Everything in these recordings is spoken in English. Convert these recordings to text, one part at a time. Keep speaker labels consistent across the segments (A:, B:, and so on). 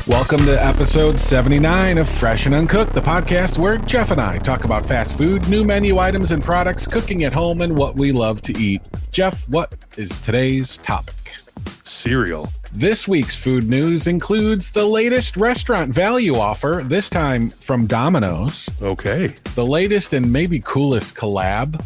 A: Welcome to episode 79 of Fresh and Uncooked, the podcast where Jeff and I talk about fast food, new menu items and products, cooking at home, and what we love to eat. Jeff, what is today's topic?
B: Cereal.
A: This week's food news includes the latest restaurant value offer, this time from Domino's.
B: Okay.
A: The latest and maybe coolest collab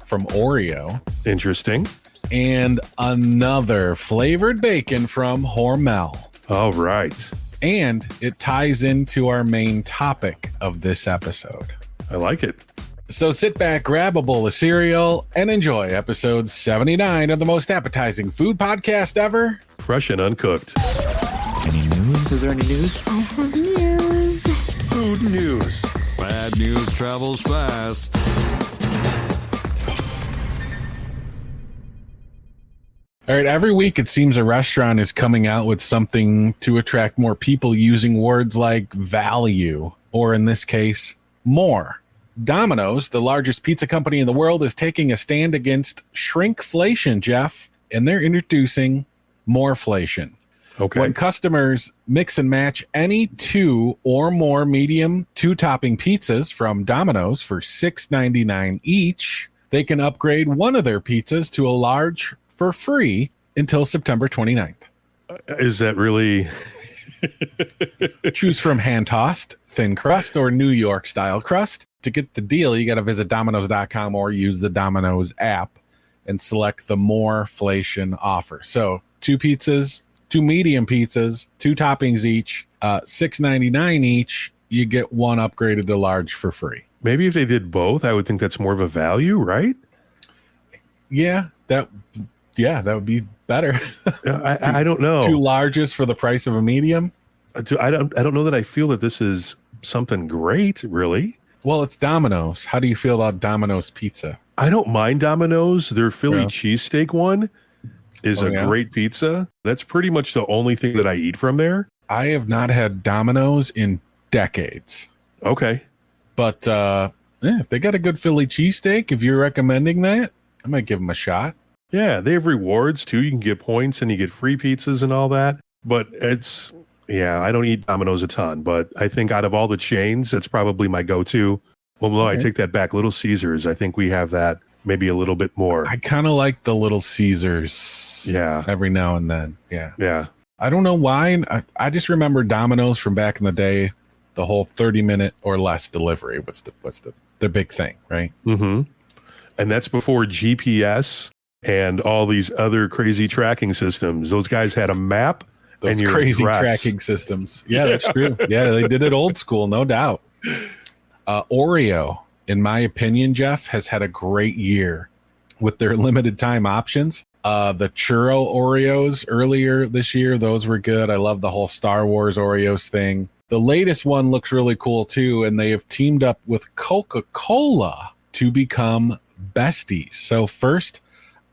A: from Oreo.
B: Interesting.
A: And another flavored bacon from Hormel.
B: All right.
A: And it ties into our main topic of this episode.
B: I like it.
A: So sit back, grab a bowl of cereal, and enjoy episode 79 of the most appetizing food podcast ever.
B: Fresh and Uncooked.
A: Any news?
C: Is there any news?
D: I have news.
B: Food news.
C: Bad news travels fast.
A: All right, every week it seems a restaurant is coming out with something to attract more people using words like value, or in this case, more. Domino's, the largest pizza company in the world, is taking a stand against shrinkflation, Jeff, and they're introducing MOREflation.
B: Okay.
A: When customers mix and match any two or more medium two-topping pizzas from Domino's for $6.99 each, they can upgrade one of their pizzas to a large for free until September 29th.
B: Is that really?
A: Choose from hand-tossed, thin crust, or New York-style crust. To get the deal, you got to visit Domino's.com or use the Domino's app and select the MOREflation offer. So two pizzas, two medium pizzas, two toppings each, $6.99 each. You get one upgraded to large for free.
B: Maybe if they did both, I would think that's more of a value, right?
A: Yeah, that would be better.
B: I don't know.
A: Two larges for the price of a medium.
B: I don't know that I feel that this is something great, really.
A: Well, it's Domino's. How do you feel about Domino's pizza?
B: I don't mind Domino's. Their Philly cheesesteak one is a great pizza. That's pretty much the only thing that I eat from there.
A: I have not had Domino's in decades.
B: Okay.
A: But if they got a good Philly cheesesteak, if you're recommending that, I might give them a shot.
B: Yeah, they have rewards too. You can get points and you get free pizzas and all that. But I don't eat Domino's a ton, but I think out of all the chains, that's probably my go-to. Well, no, I take that back. Little Caesars, I think we have that maybe a little bit more.
A: I kind of like the Little Caesars.
B: Yeah.
A: Every now and then. Yeah.
B: Yeah.
A: I don't know why. I just remember Domino's from back in the day. The whole 30-minute or less delivery was the big thing, right?
B: Mm-hmm. And that's before GPS and all these other crazy tracking systems. Those guys had a map.
A: Those
B: and
A: crazy tracking systems. Yeah, that's true. Yeah, they did it old school, no doubt. Oreo, in my opinion, Jeff, has had a great year with their limited time options. The churro Oreos earlier this year, those were good. I love the whole Star Wars Oreos thing. The latest one looks really cool too, and they have teamed up with Coca-Cola to become besties. So first,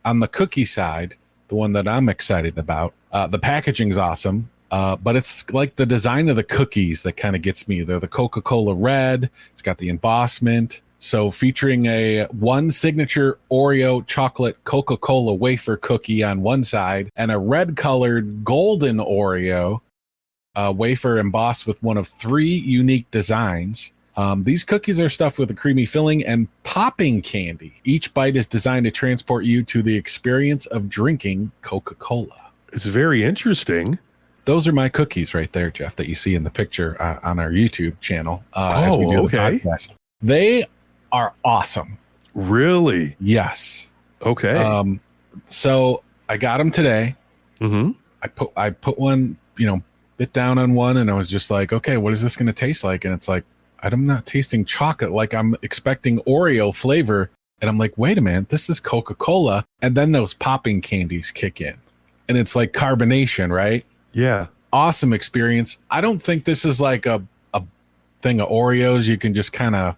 A: on the cookie side, the one that I'm excited about, the packaging's awesome, but it's like the design of the cookies that kind of gets me. They're the Coca-Cola red. It's got the embossment. So featuring a one signature Oreo chocolate Coca-Cola wafer cookie on one side and a red colored golden Oreo wafer embossed with one of three unique designs. These cookies are stuffed with a creamy filling and popping candy. Each bite is designed to transport you to the experience of drinking Coca-Cola.
B: It's very interesting.
A: Those are my cookies right there, Jeff, that you see in the picture on our YouTube channel. As we do the podcast. They are awesome.
B: Really?
A: Yes.
B: Okay.
A: So I got them today.
B: Mm-hmm.
A: I put one, bit down on one, and I was just like, okay, what is this going to taste like? And it's like, I'm not tasting chocolate like I'm expecting Oreo flavor. And I'm like, wait a minute, this is Coca-Cola. And then those popping candies kick in. And it's like carbonation, right?
B: Yeah.
A: Awesome experience. I don't think this is like a thing of Oreos you can just kind of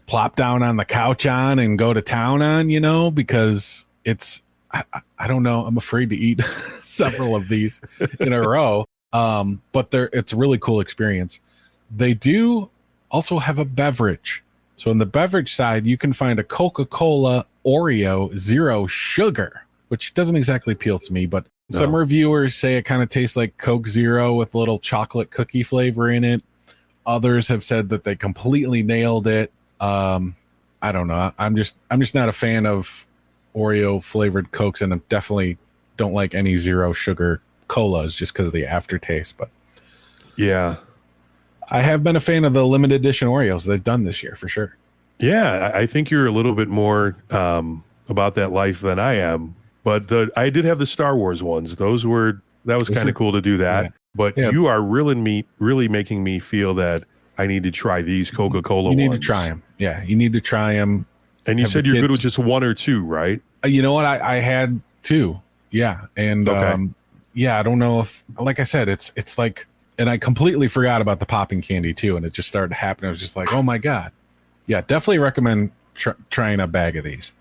A: plop down on the couch on and go to town on, because it's, I don't know. I'm afraid to eat several of these in a row. But it's a really cool experience. They do also have a beverage. So on the beverage side, you can find a Coca-Cola Oreo Zero Sugar, which doesn't exactly appeal to me, but Some reviewers say it kind of tastes like Coke Zero with a little chocolate cookie flavor in it. Others have said that they completely nailed it. I don't know. I'm just not a fan of Oreo flavored Cokes, and I definitely don't like any zero sugar colas just because of the aftertaste. But
B: yeah,
A: I have been a fan of the limited edition Oreos they've done this year for sure.
B: Yeah, I think you're a little bit more about that life than I am. But I did have the Star Wars ones. That was kind of cool to do that.
A: Yeah.
B: But you are really making me feel that I need to try these Coca-Cola ones.
A: You need to try them. Yeah, you need to try them.
B: And you said you're good with just one or two, right?
A: You know what? I had two. Yeah. And I don't know if, like I said, it's like, and I completely forgot about the popping candy too. And it just started happening. I was just like, oh my God. Yeah, definitely recommend trying a bag of these.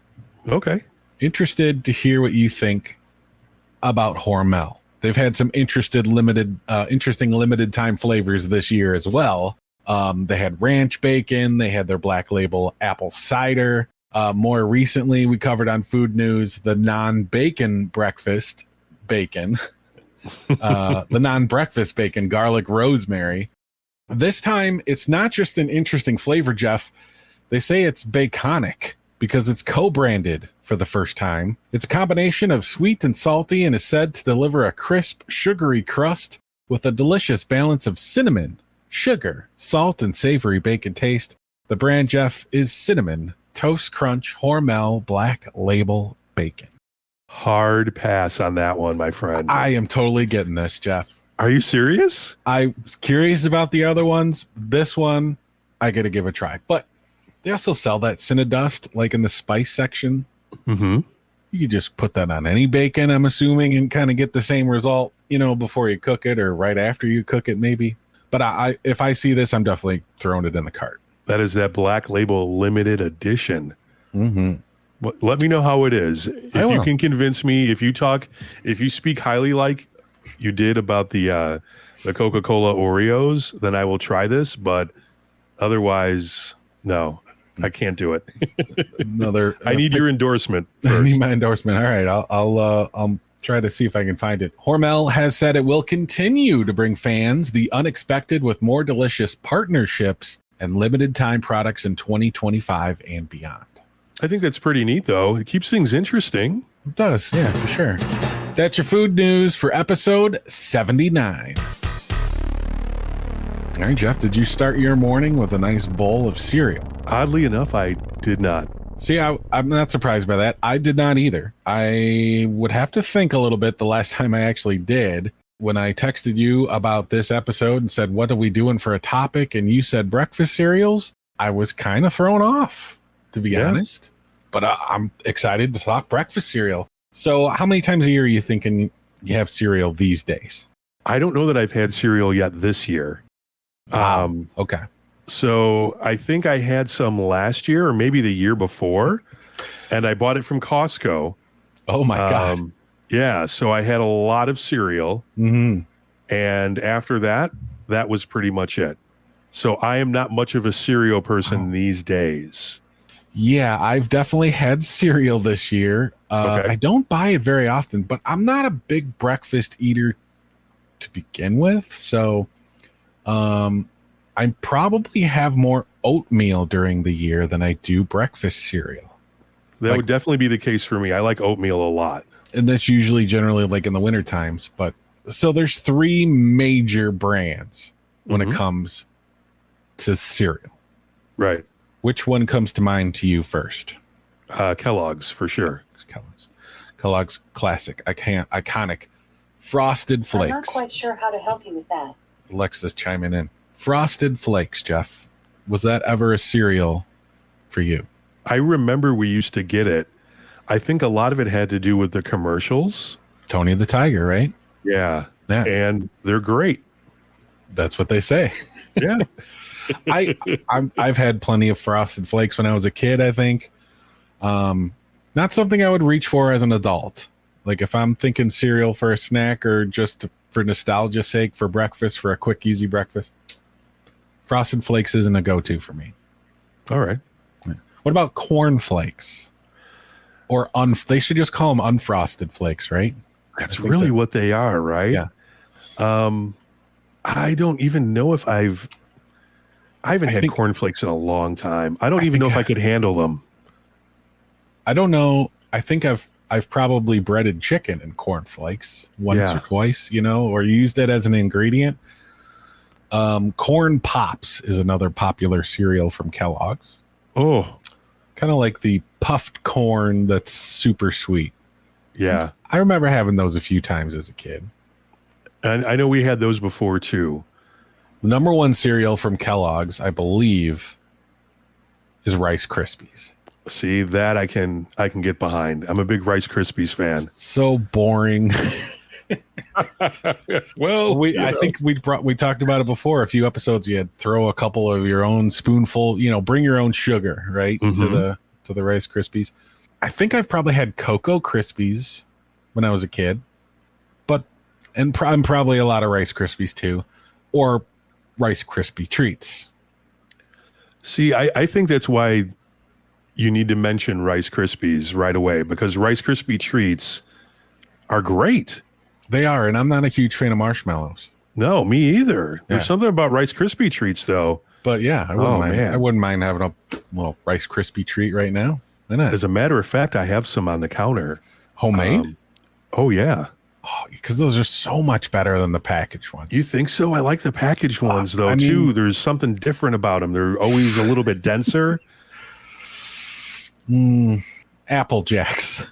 B: Okay.
A: Interested to hear what you think about Hormel. They've had some interesting limited time flavors this year as well. They had ranch bacon. They had their black label apple cider. More recently, we covered on Food News the non-bacon breakfast bacon, the non-breakfast bacon, garlic rosemary. This time, it's not just an interesting flavor, Jeff. They say it's baconic because it's co-branded for the first time. It's a combination of sweet and salty and is said to deliver a crisp, sugary crust with a delicious balance of cinnamon, sugar, salt, and savory bacon taste. The brand, Jeff, is Cinnamon Toast Crunch Hormel Black Label Bacon.
B: Hard pass on that one, my friend.
A: I am totally getting this, Jeff.
B: Are you serious?
A: I was curious about the other ones. This one, I got to give a try. But they also sell that Cinnadust, like in the spice section.
B: Mm-hmm.
A: You could just put that on any bacon, I'm assuming, and kind of get the same result, before you cook it or right after you cook it, maybe. But if I see this, I'm definitely throwing it in the cart.
B: That is that Black Label limited edition.
A: Mm-hmm.
B: Let me know how it is. If you can convince me, if you speak highly like you did about the Coca-Cola Oreos, then I will try this. But otherwise, no, I can't do it. I need your endorsement first.
A: I need my endorsement. All right, I'll try to see if I can find it. Hormel has said it will continue to bring fans the unexpected with more delicious partnerships and limited time products in 2025 and beyond.
B: I think that's pretty neat, though. It keeps things interesting.
A: It does, yeah, for sure. That's your food news for episode 79. All right, Jeff, did you start your morning with a nice bowl of cereal?
B: Oddly enough, I did not.
A: See, I'm not surprised by that. I did not either. I would have to think a little bit the last time I actually did. When I texted you about this episode and said, what are we doing for a topic? And you said breakfast cereals, I was kind of thrown off, to be honest. But I'm excited to talk breakfast cereal. So how many times a year are you thinking you have cereal these days?
B: I don't know that I've had cereal yet this year.
A: Okay.
B: So I think I had some last year or maybe the year before, and I bought it from Costco.
A: Oh, my God.
B: Yeah, so I had a lot of cereal, and after that was pretty much it. So I am not much of a cereal person these days.
A: Yeah, I've definitely had cereal this year. I don't buy it very often, but I'm not a big breakfast eater to begin with. So I probably have more oatmeal during the year than I do breakfast cereal.
B: That would definitely be the case for me. I like oatmeal a lot.
A: And that's usually generally like in the winter times. But so there's three major brands when it comes to cereal.
B: Right.
A: Which one comes to mind to you first?
B: Kellogg's for sure.
A: Kellogg's classic, iconic Frosted Flakes.
D: I'm not quite sure how to help you with that.
A: Alexa's chiming in. Frosted Flakes, Jeff. Was that ever a cereal for you?
B: I remember we used to get it. I think a lot of it had to do with the commercials.
A: Tony the Tiger, right?
B: Yeah. And they're great.
A: That's what they say.
B: Yeah.
A: I've had plenty of Frosted Flakes when I was a kid, I think. Not something I would reach for as an adult. Like if I'm thinking cereal for a snack or just for nostalgia's sake for breakfast, for a quick, easy breakfast, Frosted Flakes isn't a go-to for me.
B: All right.
A: What about Corn Flakes? Or they should just call them unfrosted flakes, right?
B: That's
A: think
B: really
A: that-
B: what they are, right?
A: Yeah.
B: I don't even know if I haven't had
A: think-
B: cornflakes in a long time. I don't
A: I
B: even know
A: think-
B: if I could handle them.
A: I don't know. I think I've probably breaded chicken in cornflakes once
B: Yeah.
A: or twice, or used it as an ingredient. Corn Pops is another popular cereal from Kellogg's.
B: Oh,
A: Kind of like the puffed corn that's super sweet.
B: yeah.
A: I remember having those a few times as a kid.
B: And I know we had those before too.
A: The number one cereal from Kellogg's, I believe, is Rice Krispies.
B: See, that I can get behind. I'm a big Rice Krispies fan.
A: So boring.
B: Well,
A: I think we talked about it before. A few episodes, you had throw a couple of your own spoonful, bring your own sugar, right, to the Rice Krispies. I think I've probably had Cocoa Krispies when I was a kid, and probably a lot of Rice Krispies too, or Rice Krispie treats.
B: See, I think that's why you need to mention Rice Krispies right away, because Rice Krispie treats are great.
A: They are, and I'm not a huge fan of marshmallows.
B: No, me either.
A: Yeah.
B: There's something about Rice Krispie treats, though.
A: But yeah, I wouldn't mind.
B: man.
A: I wouldn't mind having a little Rice Krispie treat right now. Why not?
B: As a matter of fact, I have some on the counter.
A: Homemade?
B: Oh, yeah.
A: Because those are so much better than the packaged ones.
B: You think so? I like the packaged ones, though,
A: I mean-
B: too. There's something different about them. They're always a little bit denser.
A: Apple Jacks.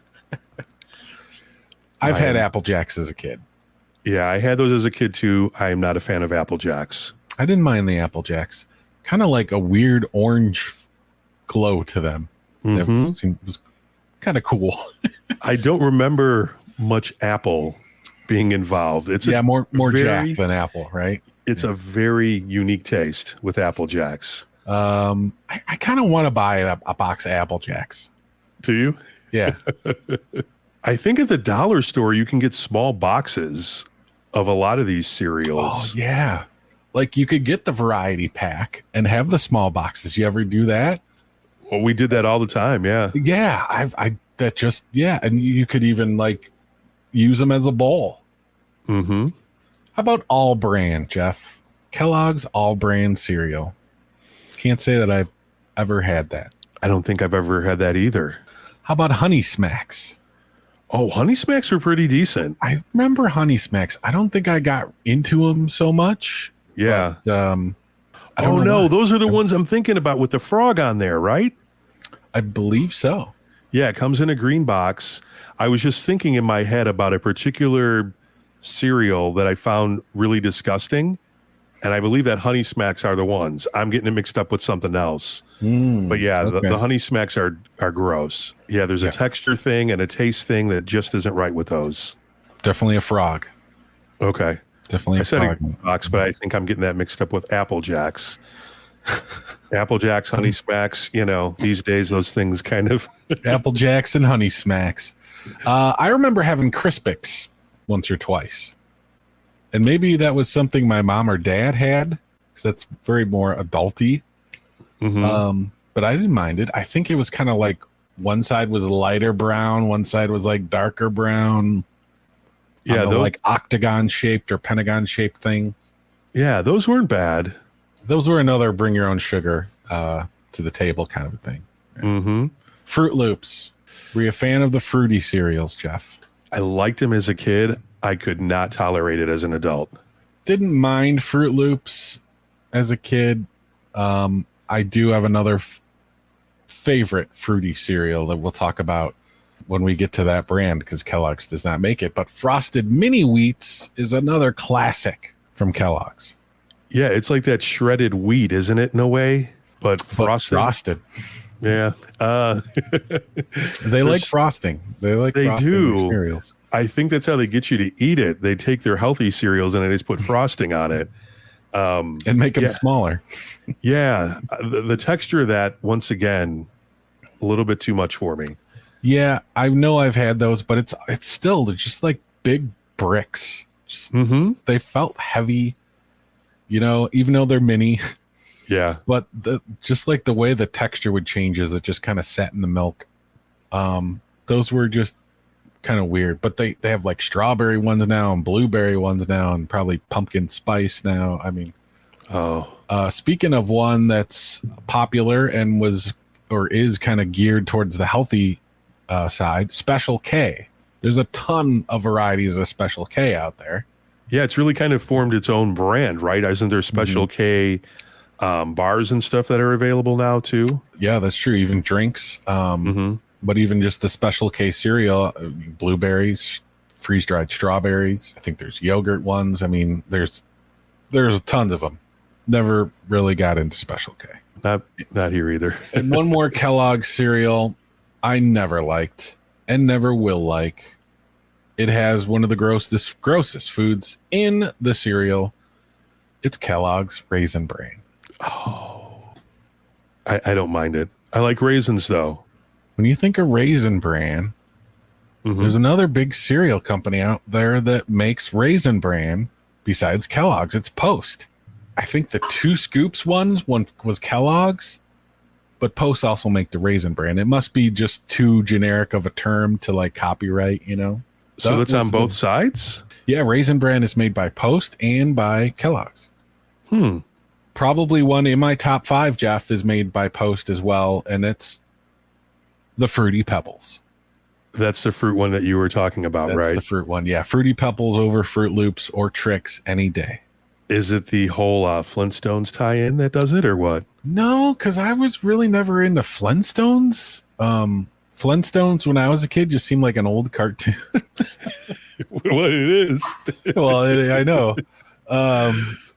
A: I've had Apple Jacks as a kid.
B: Yeah, I had those as a kid, too. I am not a fan of Apple Jacks.
A: I didn't mind the Apple Jacks. Kind of like a weird orange glow to them. That was kind of cool.
B: I don't remember much Apple being involved. It's
A: More
B: very-
A: Jack than Apple, right?
B: It's a very unique taste with Apple Jacks.
A: I kind of want to buy a box of Apple Jacks.
B: Do you?
A: Yeah.
B: I think at the dollar store you can get small boxes of a lot of these
A: Oh,
B: cereals.
A: yeah. Like you could get the variety pack and have the small boxes. You ever do that?
B: Well, we did that all the time. Yeah.
A: Yeah. And you could even like use them as a bowl.
B: Mm-hmm.
A: How about All Brand, Jeff? Kellogg's All Brand cereal. Can't say that I've ever had that.
B: I don't think I've ever had that either.
A: How about Honey Smacks?
B: Oh, Honey Smacks are pretty decent.
A: I remember Honey Smacks. I don't think I got into them so much.
B: Yeah.
A: But, I don't
B: Oh,
A: know
B: no.
A: why.
B: Those are the ones I'm thinking about with the frog on there, right?
A: I believe so.
B: Yeah. It comes in a green box. I was just thinking in my head about a particular cereal that I found really disgusting. And I believe that Honey Smacks are the ones. I'm getting it mixed up with something else. But yeah,
A: okay.
B: the Honey Smacks are gross. Yeah, there's a texture thing and a taste thing that just isn't right with those.
A: Definitely a frog.
B: Okay.
A: Definitely
B: I
A: a
B: said a
A: frog.
B: green box, but I think I'm getting that mixed up with Apple Jacks. Apple Jacks, Honey Smacks, these days those things kind of
A: Apple Jacks and Honey Smacks. I remember having Crispix once or twice. And maybe that was something my mom or dad had, because that's very more adulty. But I didn't mind it. I think it was kind of like one side was lighter brown, one side was like darker brown.
B: Yeah,
A: on the,
B: those,
A: like octagon shaped or pentagon shaped thing.
B: yeah, those weren't bad.
A: Those were another bring your own sugar to the table kind of a thing.
B: Mm-hmm.
A: Fruit Loops. Were you a fan of the fruity cereals, Jeff?
B: I liked them as a kid. I could not tolerate it as an adult.
A: Didn't mind Fruit Loops as a kid. I do have another favorite fruity cereal that we'll talk about when we get to that brand, because Kellogg's does not make it. But Frosted Mini Wheats is another classic from Kellogg's.
B: Yeah, it's like that shredded wheat, isn't it, in a way? But frosted. Yeah.
A: They like frosting. They like
B: They
A: frosting in their
B: do.
A: cereals.
B: I think that's how they get you to eat it. They take their healthy cereals and they just put frosting on it.
A: And make them
B: yeah.
A: smaller.
B: Yeah. The texture of that, once again, a little bit too much for me.
A: Yeah, I know I've had those, but it's still they're just like big bricks. Just, They felt heavy, even though they're mini.
B: Yeah.
A: But just like the way the texture would change as it just kind of sat in the milk. Those were just kind of weird. But they have like strawberry ones now and blueberry ones now and probably pumpkin spice now. I mean, speaking of one that's popular and was or is kind of geared towards the healthy side, Special K. There's a ton of varieties of Special K out there.
B: Yeah, it's really kind of formed its own brand, right? Isn't there Special K bars and stuff that are available now too?
A: Yeah, that's true. Even drinks. But even just the Special K cereal, blueberries, freeze-dried strawberries. I think there's yogurt ones. I mean, there's tons of them. Never really got into Special K.
B: Not here either.
A: And one more Kellogg's cereal I never liked and never will like. It has one of the grossest foods in the cereal. It's Kellogg's Raisin Bran.
B: Oh, I don't mind it. I like raisins though.
A: When you think of Raisin Bran, there's another big cereal company out there that makes Raisin Bran besides Kellogg's. It's Post. I think the 2 Scoops one was Kellogg's, but Post also make the Raisin Bran. It must be just too generic of a term to like copyright, you know?
B: So that's on both sides?
A: Yeah, Raisin Bran is made by Post and by Kellogg's. Probably one in my top 5, Jeff, is made by Post as well, and it's the Fruity Pebbles.
B: That's the fruit one that you were talking about, right?
A: That's the fruit one, yeah. Fruity Pebbles over Fruit Loops or Trix any day.
B: Is it the whole Flintstones tie-in that does it, or what?
A: No, because I was really never into Flintstones. Flintstones, when I was a kid, just seemed like an old cartoon.
B: Well, it is.
A: Well, I know.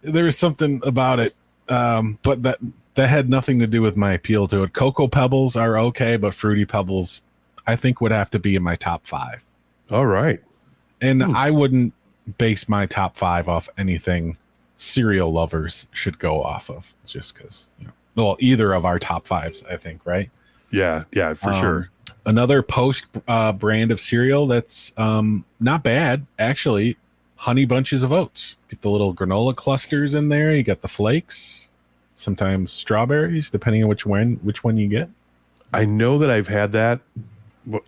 A: There was something about it, but that had nothing to do with my appeal to it. Cocoa Pebbles are okay, but Fruity Pebbles, I think, would have to be in my top 5.
B: All right.
A: And I wouldn't base my top 5 off anything cereal lovers should go off of, just because, well, either of our top 5s, I think, right?
B: Yeah, for sure.
A: Another Post brand of cereal that's not bad, actually. Honey Bunches of Oats. Get the little granola clusters in there. You got the flakes, sometimes strawberries, depending on which one you get.
B: I know that I've had that.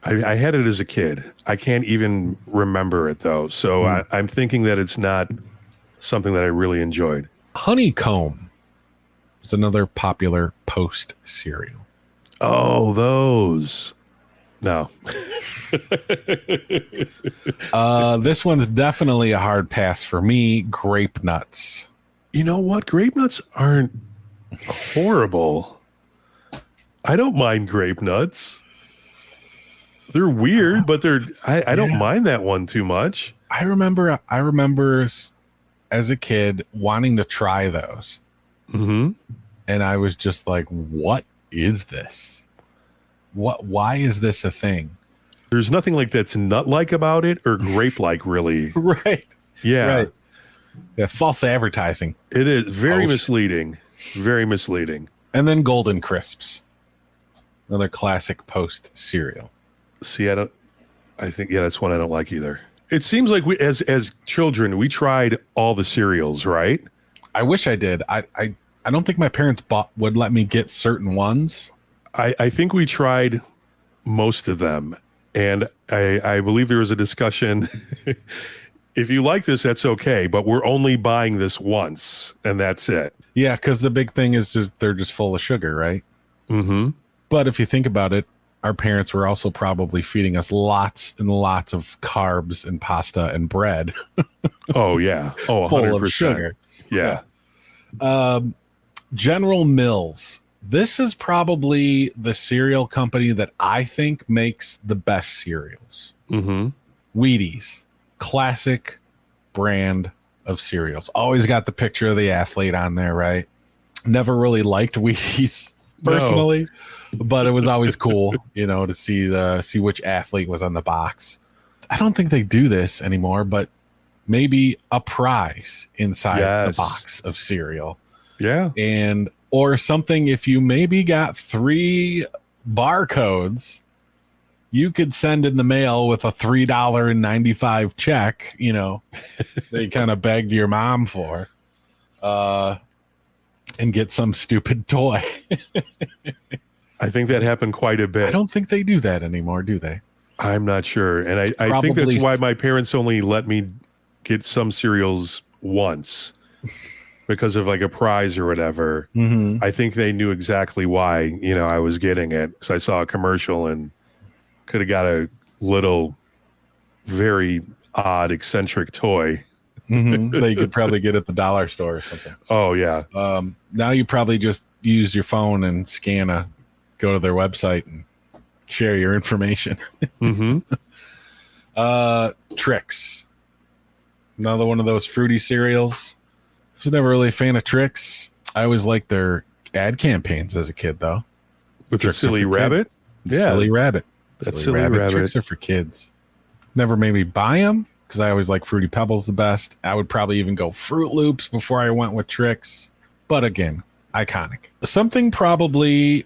B: I had it as a kid. I can't even remember it though. So I'm thinking that it's not something that I really enjoyed.
A: Honeycomb is another popular Post cereal.
B: Oh, those. No.
A: This one's definitely a hard pass for me. Grape Nuts.
B: You know what? Grape Nuts aren't horrible. I don't mind Grape Nuts. They're weird, but I don't mind that one too much.
A: I remember as a kid wanting to try those. And I was just like, what is this? Why is this a thing?
B: There's nothing like that's nut-like about it or grape-like, really.
A: Right.
B: Yeah.
A: Right. Yeah, false advertising.
B: It is very
A: Post.
B: misleading. Very misleading.
A: And then Golden Crisps. Another classic Post cereal.
B: See, I think that's one I don't like either. It seems like we, as children, we tried all the cereals, right?
A: I wish I did. I don't think my parents would let me get certain ones.
B: I think we tried most of them. And I believe there was a discussion. If you like this, that's okay. But we're only buying this once. And that's it.
A: Yeah, because the big thing is they're just full of sugar, right?
B: Mm-hmm.
A: But if you think about it, our parents were also probably feeding us lots and lots of carbs and pasta and bread.
B: Oh, yeah. Oh, 100%.
A: Full of sugar.
B: Yeah.
A: General Mills. This is probably the cereal company that I think makes the best cereals. Wheaties. Classic brand of cereals. Always got the picture of the athlete on there, right? Never really liked Wheaties personally, but it was always cool, to see which athlete was on the box. I don't think they do this anymore, but maybe a prize inside the box of cereal.
B: Yeah.
A: Or something, if you maybe got 3 barcodes, you could send in the mail with a $3.95 check, they kind of begged your mom for, and get some stupid toy.
B: I think that happened quite a bit.
A: I don't think they do that anymore, do they?
B: I'm not sure. And I think
A: Probably
B: that's why my parents only let me get some cereals once because of like a prize or whatever.
A: Mm-hmm.
B: I think they knew exactly why, I was getting it because I saw a commercial and could have got a little very odd eccentric toy.
A: Mm-hmm. That you could probably get at the dollar store or something.
B: Oh yeah.
A: Now you probably just use your phone and go to their website and share your information.
B: Mm-hmm.
A: Trix. Another one of those fruity cereals. I was never really a fan of Trix. I always liked their ad campaigns as a kid, though.
B: With the
A: Trix are
B: silly
A: for
B: rabbit?
A: kids. Silly rabbit.
B: That's silly rabbit.
A: Trix are for kids. Never made me buy them because I always like Fruity Pebbles the best. I would probably even go Fruit Loops before I went with Trix. But again, iconic. Something probably,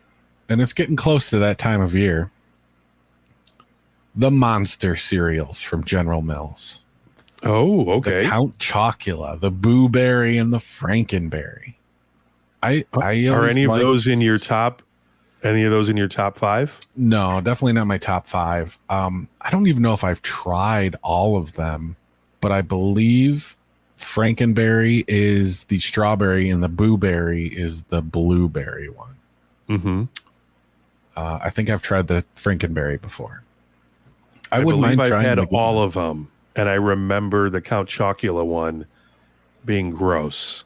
A: and it's getting close to that time of year, the Monster cereals from General Mills.
B: Oh, okay.
A: The Count Chocula, the Boo Berry, and the Frankenberry.
B: Are any of those in your top? Any of those in your top 5?
A: No, definitely not my top 5. I don't even know if I've tried all of them, but I believe Frankenberry is the strawberry and the Boo Berry is the blueberry one.
B: Mm-hmm.
A: I think I've tried the Frankenberry before.
B: I
A: wouldn't
B: believe
A: mind
B: I've
A: trying
B: had
A: them again.
B: all of them, and I remember the Count Chocula one being gross.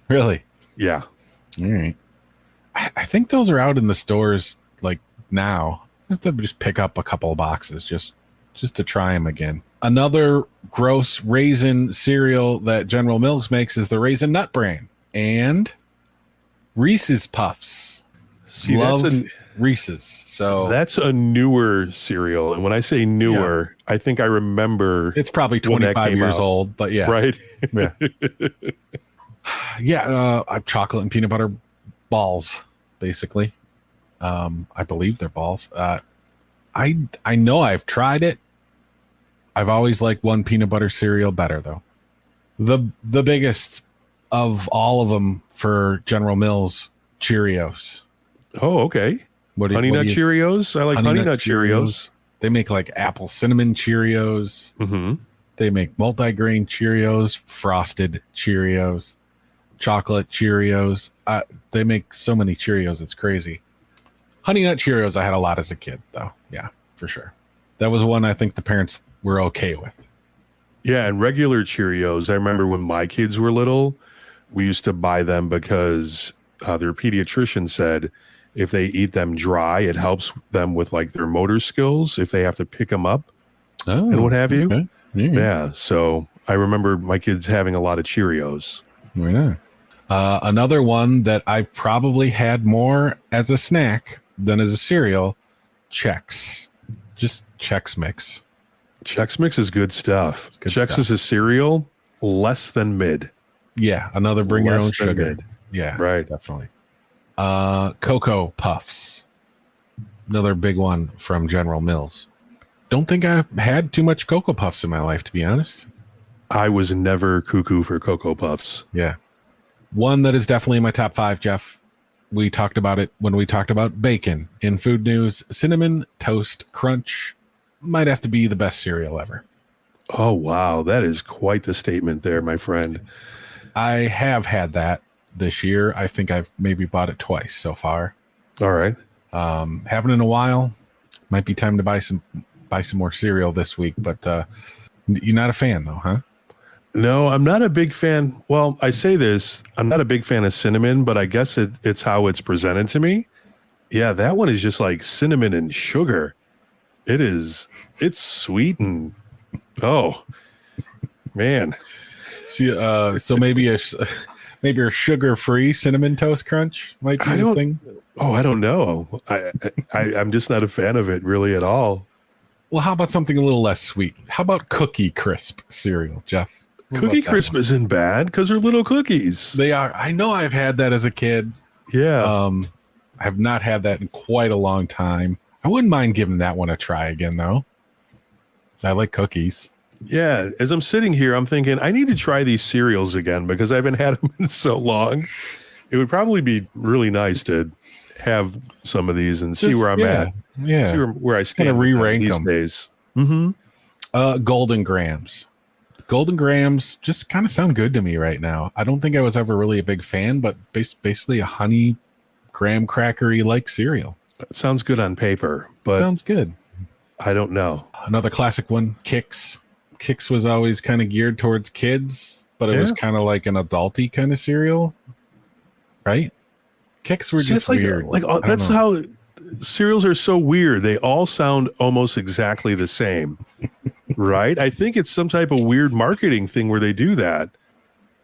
A: Really?
B: Yeah.
A: All right. I think those are out in the stores like now. I have to just pick up a couple of boxes just to try them again. Another gross raisin cereal that General Mills makes is the Raisin Nut Bran and Reese's Puffs.
B: See,
A: Love Reese's. So
B: that's a newer cereal, and when I say newer, I think I remember
A: it's probably
B: when that
A: 25
B: came
A: years
B: out.
A: old, but yeah.
B: Right?
A: Yeah. Yeah, chocolate and peanut butter balls, basically. I believe they're balls. I know I've tried it. I've always liked one peanut butter cereal better, though. The biggest of all of them for General Mills, Cheerios.
B: Oh, okay. Honey Nut Cheerios? I like Honey Nut Cheerios.
A: They make like apple cinnamon Cheerios.
B: Mm-hmm.
A: They make multigrain Cheerios, frosted Cheerios, chocolate Cheerios. They make so many Cheerios, it's crazy. Honey Nut Cheerios I had a lot as a kid, though. Yeah, for sure. That was one I think the parents were okay with.
B: Yeah, and regular Cheerios, I remember when my kids were little, we used to buy them because their pediatrician said if they eat them dry, it helps them with like their motor skills if they have to pick them up and what have you.
A: Okay.
B: Yeah, so I remember my kids having a lot of Cheerios.
A: Yeah. Another one that I've probably had more as a snack than as a cereal, Chex. Just Chex Mix.
B: Chex Mix is good stuff.
A: Good
B: Chex
A: stuff.
B: is a cereal less than mid.
A: Yeah, another bring your
B: Less
A: own
B: than
A: sugar.
B: mid.
A: Yeah,
B: Right.
A: definitely. Cocoa Puffs. Another big one from General Mills. Don't think I've had too much Cocoa Puffs in my life, to be honest.
B: I was never cuckoo for Cocoa Puffs.
A: Yeah. One that is definitely in my top 5, Jeff. We talked about it when we talked about bacon in food news. Cinnamon Toast Crunch might have to be the best cereal ever.
B: Oh, wow. That is quite the statement there, my friend.
A: I have had that this year. I think I've maybe bought it twice so far.
B: All right.
A: Haven't in a while. Might be time to buy some more cereal this week, but you're not a fan though, huh?
B: No, I'm not a big fan. Well, I say this, I'm not a big fan of cinnamon, but I guess it's how it's presented to me. Yeah, that one is just like cinnamon and sugar. It's sweet oh, man.
A: See, so maybe a sugar-free cinnamon toast crunch might be the thing.
B: Oh, I don't know. I'm just not a fan of it really at all.
A: Well, how about something a little less sweet? How about Cookie Crisp cereal, Jeff? What
B: Cookie
A: about that
B: Crisp
A: one?
B: isn't bad because they're little cookies.
A: They are. I know I've had that as a kid.
B: Yeah.
A: I have not had that in quite a long time. I wouldn't mind giving that one a try again, though. I like cookies.
B: Yeah. As I'm sitting here, I'm thinking I need to try these cereals again because I haven't had them in so long. It would probably be really nice to have some of these and see
A: Just-
B: where I'm
A: yeah,
B: at.
A: Yeah.
B: See where I stand
A: Kinda
B: with them
A: re-rank
B: these
A: them.
B: days. Mm-hmm.
A: Golden Grams. Golden Grams just kind of sound good to me right now. I don't think I was ever really a big fan, but basically a honey graham crackery like cereal.
B: It sounds good on paper, but
A: Sounds good.
B: I don't know.
A: Another classic one, Kix. Kix was always kind of geared towards kids, but it was kind of like an adulty kind of cereal, right? Kix were
B: See,
A: just
B: that's
A: weird.
B: Like
A: I don't
B: that's
A: know.
B: how cereals are so weird. They all sound almost exactly the same, right? I think it's some type of weird marketing thing where they do that.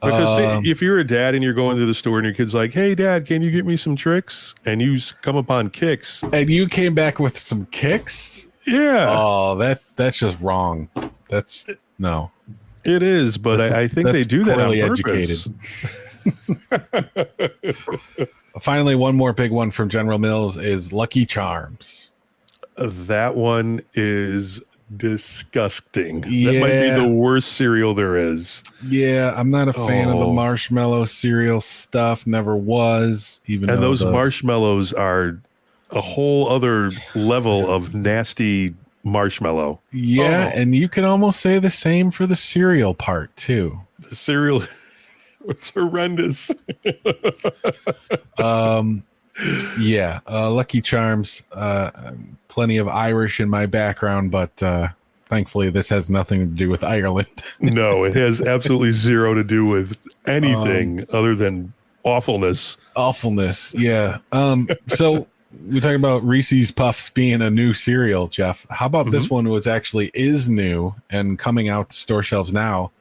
B: Because if you're a dad and you're going to the store and your kid's like, "Hey, Dad, can you get me some tricks?" and you come upon Kix,
A: And you came back with some Kix?
B: yeah,
A: Oh, that's just wrong. That's no.
B: it is. But
A: That's-
B: I think they
A: that's
B: do that on
A: poorly
B: purpose.
A: Finally, one more big one from General Mills is Lucky Charms.
B: That one is disgusting. That might be
A: Yeah.
B: the worst cereal there is.
A: Yeah, I'm not a fan of the
B: Oh.
A: marshmallow cereal stuff. Never was. Even
B: And
A: though
B: those
A: the-
B: marshmallows are a whole other level of nasty marshmallow.
A: Yeah,
B: Oh.
A: and you can almost say the same for the cereal part too.
B: The cereal it's horrendous.
A: Lucky Charms. Plenty of Irish in my background, but thankfully this has nothing to do with Ireland.
B: No, it has absolutely zero to do with anything other than awfulness.
A: Awfulness. Yeah. So we talk about Reese's Puffs being a new cereal, Jeff. How about this one, which actually is new and coming out to store shelves now?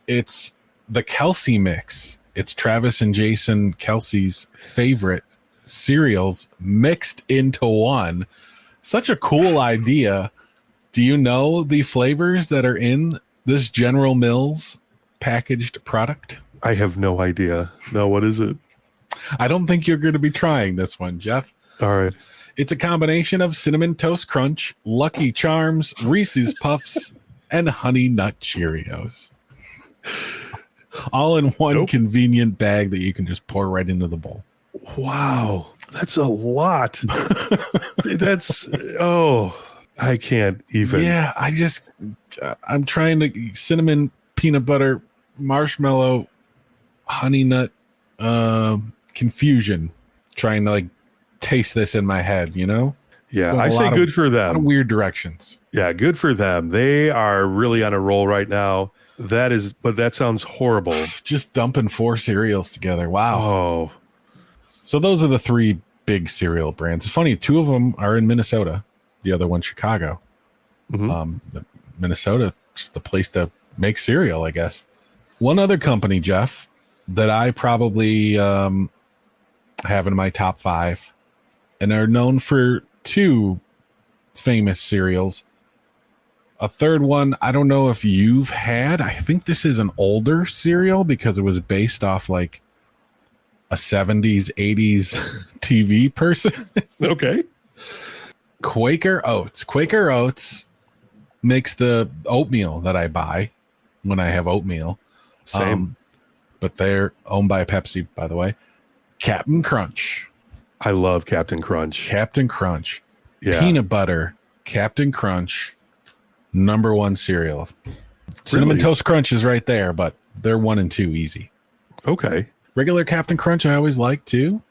A: It's the Kelce mix. It's Travis and Jason Kelce's favorite cereals mixed into one. Such a cool idea. Do you know the flavors that are in this General Mills packaged product?
B: I have no idea. No, what is it?
A: I don't think you're going to be trying this one, Jeff.
B: All right.
A: It's a combination of Cinnamon Toast Crunch, Lucky Charms, Reese's Puffs, and Honey Nut Cheerios. All in one
B: Nope.
A: convenient bag that you can just pour right into the bowl.
B: Wow. That's a lot. That's I can't even.
A: Yeah, I'm trying to cinnamon, peanut butter, marshmallow, honey nut confusion, trying to like taste this in my head, you know?
B: Yeah,
A: Well,
B: I
A: a
B: say
A: lot of-
B: good for
A: A lot of
B: them.
A: weird directions.
B: Yeah, good for them. They are really on a roll right now. But that sounds horrible.
A: Just dumping 4 cereals together. Wow.
B: Oh,
A: So those are the 3 big cereal brands. It's funny, 2 of them are in Minnesota. The other one, Chicago.
B: Mhm.
A: Minnesota, just the place to make cereal, I guess. One other company, Jeff, that I probably have in my top 5 and are known for 2 famous cereals. A third one, I don't know if you've had. I think this is an older cereal because it was based off like a 70s, 80s TV person.
B: okay.
A: Quaker Oats. Quaker Oats makes the oatmeal that I buy when I have oatmeal.
B: Same.
A: But they're owned by Pepsi, by the way. Captain Crunch.
B: I love Captain Crunch.
A: Captain Crunch.
B: Yeah.
A: Peanut butter. Captain Crunch. Number 1 cereal. Cinnamon
B: Really?
A: Toast Crunch is right there, but they're 1 and 2 easy.
B: Okay.
A: Regular Captain Crunch I always like too.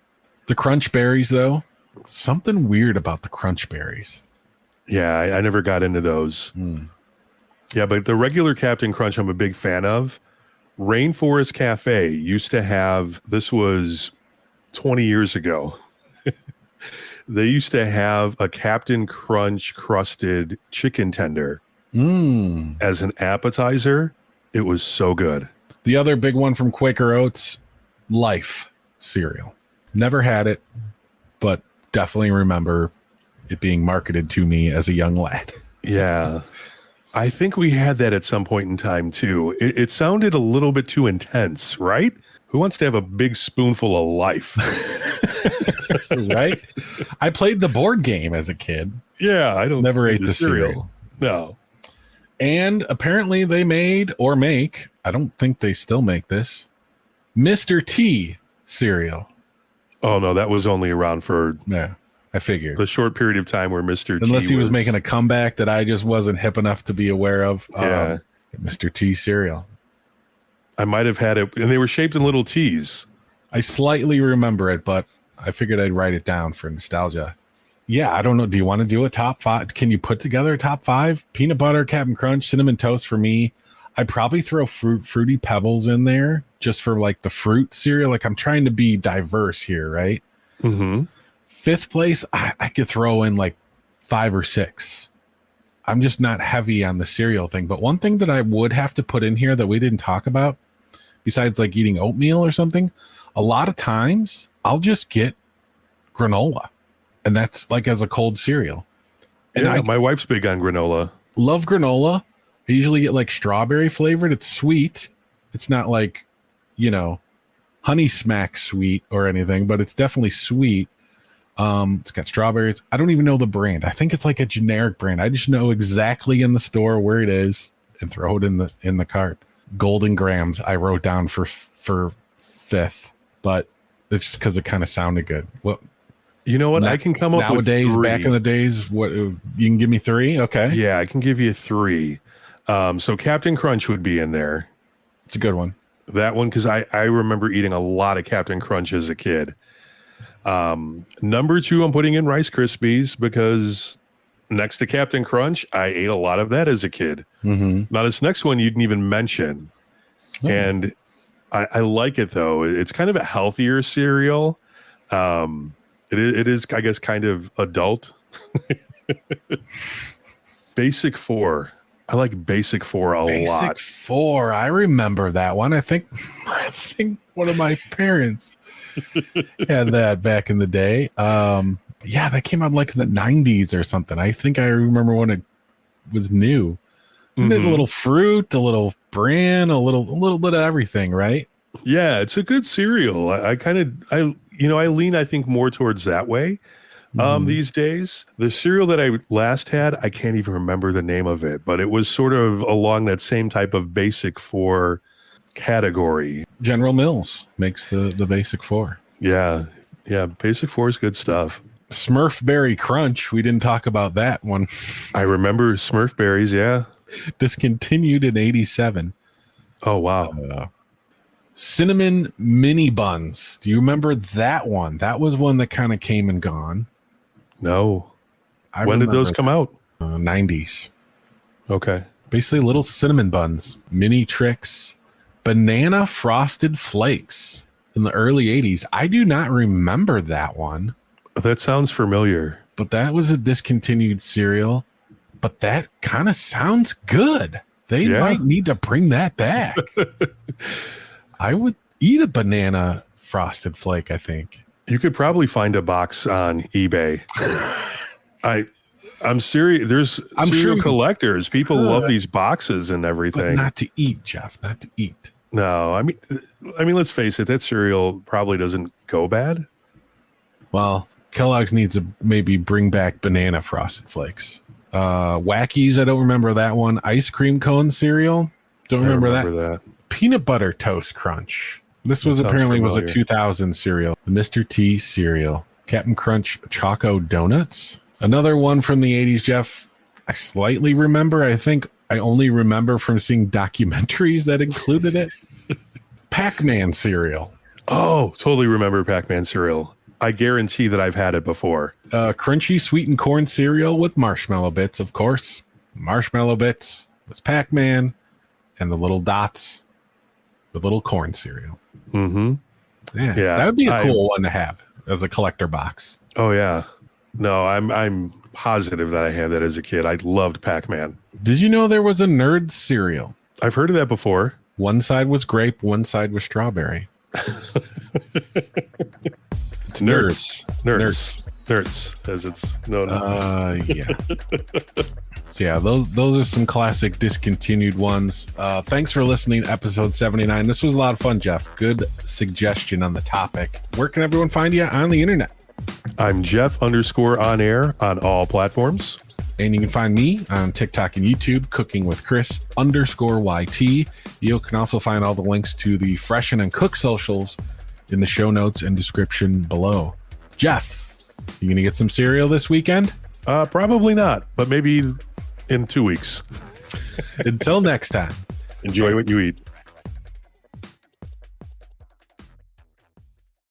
A: The Crunch Berries, though. Something weird about the Crunch Berries.
B: Yeah, I never got into those. Yeah, but the regular Captain Crunch I'm a big fan of. Rainforest Cafe used to have, this was 20 years ago. They used to have a Captain Crunch crusted chicken tender as an appetizer. It was so good.
A: The other big one from Quaker Oats, Life cereal. Never had it, but definitely remember it being marketed to me as a young lad.
B: Yeah. I think we had that at some point in time too. It sounded a little bit too intense, right? Who wants to have a big spoonful of Life?
A: Right? I played the board game as a kid.
B: Yeah, I don't
A: Never
B: need
A: ate the cereal.
B: No.
A: And apparently they made or make, I don't think they still make this, Mr. T cereal.
B: Oh no, that was only around for
A: Yeah, I figured.
B: the short period of time where Mr. T
A: Unless he was making a comeback that I just wasn't hip enough to be aware of.
B: Yeah.
A: Mr. T cereal.
B: I might have had it, and they were shaped in little T's.
A: I slightly remember it, but I figured I'd write it down for nostalgia. Yeah, I don't know. Do you want to do a top 5? Can you put together a top 5? Peanut butter, Captain Crunch, cinnamon toast for me. I'd probably throw fruity pebbles in there just for like the fruit cereal. Like I'm trying to be diverse here, right?
B: Mm-hmm.
A: 5th place, I could throw in like 5 or 6. I'm just not heavy on the cereal thing. But one thing that I would have to put in here that we didn't talk about, besides like eating oatmeal or something, a lot of times I'll just get granola. And that's like as a cold cereal. And
B: Yeah, my wife's big on granola.
A: Love granola. I usually get like strawberry flavored. It's sweet. It's not like, honey smack sweet or anything, but it's definitely sweet. It's got strawberries. I don't even know the brand. I think it's like a generic brand. I just know exactly in the store where it is and throw it in the cart. Golden Grams I wrote down for 5th, but it's just because it kind of sounded good. Well,
B: you know what? I can come up
A: nowadays,
B: with 3.
A: back in the days, what you can give me 3? Okay.
B: Yeah, I can give you 3. So Captain Crunch would be in there.
A: It's a good one.
B: That one, because I remember eating a lot of Captain Crunch as a kid. Number 2, I'm putting in Rice Krispies because next to Captain Crunch, I ate a lot of that as a kid.
A: Mm-hmm.
B: Now, this next one you didn't even mention. Oh. And I like it, though. It's kind of a healthier cereal. It is, I guess, kind of adult. Basic 4. I like Basic 4 a lot.
A: Basic 4. I remember that one. I think one of my parents had that back in the day. Yeah, that came out like in the 90s or something. I think I remember when it was new. Mm-hmm. A little fruit, a little bran, a little bit of everything, right?
B: Yeah, it's a good cereal. I lean, I think, more towards that way. These days. The cereal that I last had, I can't even remember the name of it, but it was sort of along that same type of Basic 4 category.
A: General Mills makes the Basic 4.
B: Yeah, Basic 4 is good stuff.
A: Smurf Berry Crunch, we didn't talk about that one.
B: I remember Smurf berries, yeah.
A: Discontinued in 87.
B: Oh, wow.
A: Cinnamon mini buns. Do you remember that one? That was one that kind of came and gone.
B: No. When did those come out?
A: 90s.
B: Okay.
A: Basically little cinnamon buns, mini tricks, banana frosted flakes in the early 80s. I do not remember that one.
B: That sounds familiar.
A: But that was a discontinued cereal. But that kind of sounds good. They might need to bring that back. I would eat a banana frosted flake, I think.
B: You could probably find a box on eBay. I'm serious. There's cereal collectors. People love these boxes and everything.
A: But not to eat, Jeff. Not to eat.
B: No, I mean, let's face it. That cereal probably doesn't go bad.
A: Well, Kellogg's needs to maybe bring back banana frosted flakes. Wackies, I don't remember that one. Ice cream cone cereal. Don't remember that. Peanut butter toast crunch. This was apparently was a 2000 cereal. The Mr. T cereal. Captain Crunch Choco Donuts. Another one from the 80s, Jeff. I slightly remember. I think I only remember from seeing documentaries that included it. Pac-Man cereal.
B: Oh, totally remember Pac-Man cereal. I guarantee that I've had it before.
A: Crunchy sweetened corn cereal with marshmallow bits, of course. Marshmallow bits was Pac-Man and the little dots with little corn cereal.
B: Mm-hmm.
A: Yeah, that would be a cool one to have as a collector box.
B: Oh, yeah. No, I'm positive that I had that as a kid. I loved Pac-Man.
A: Did you know there was a Nerds cereal?
B: I've heard of that before.
A: One side was grape, one side was strawberry. It's Nerds,
B: as it's known.
A: Yeah. So yeah, those are some classic discontinued ones. Thanks for listening to episode 79. This was a lot of fun, Jeff. Good suggestion on the topic. Where can everyone find you on the internet?
B: I'm Jeff_on-air on all platforms.
A: And you can find me on TikTok and YouTube, Cooking with Chris _YT. You can also find all the links to the Fresh and Uncooked socials in the show notes and description below. Jeff, you going to get some cereal this weekend?
B: Probably not, but maybe in 2 weeks.
A: Until next time.
B: Enjoy what you eat.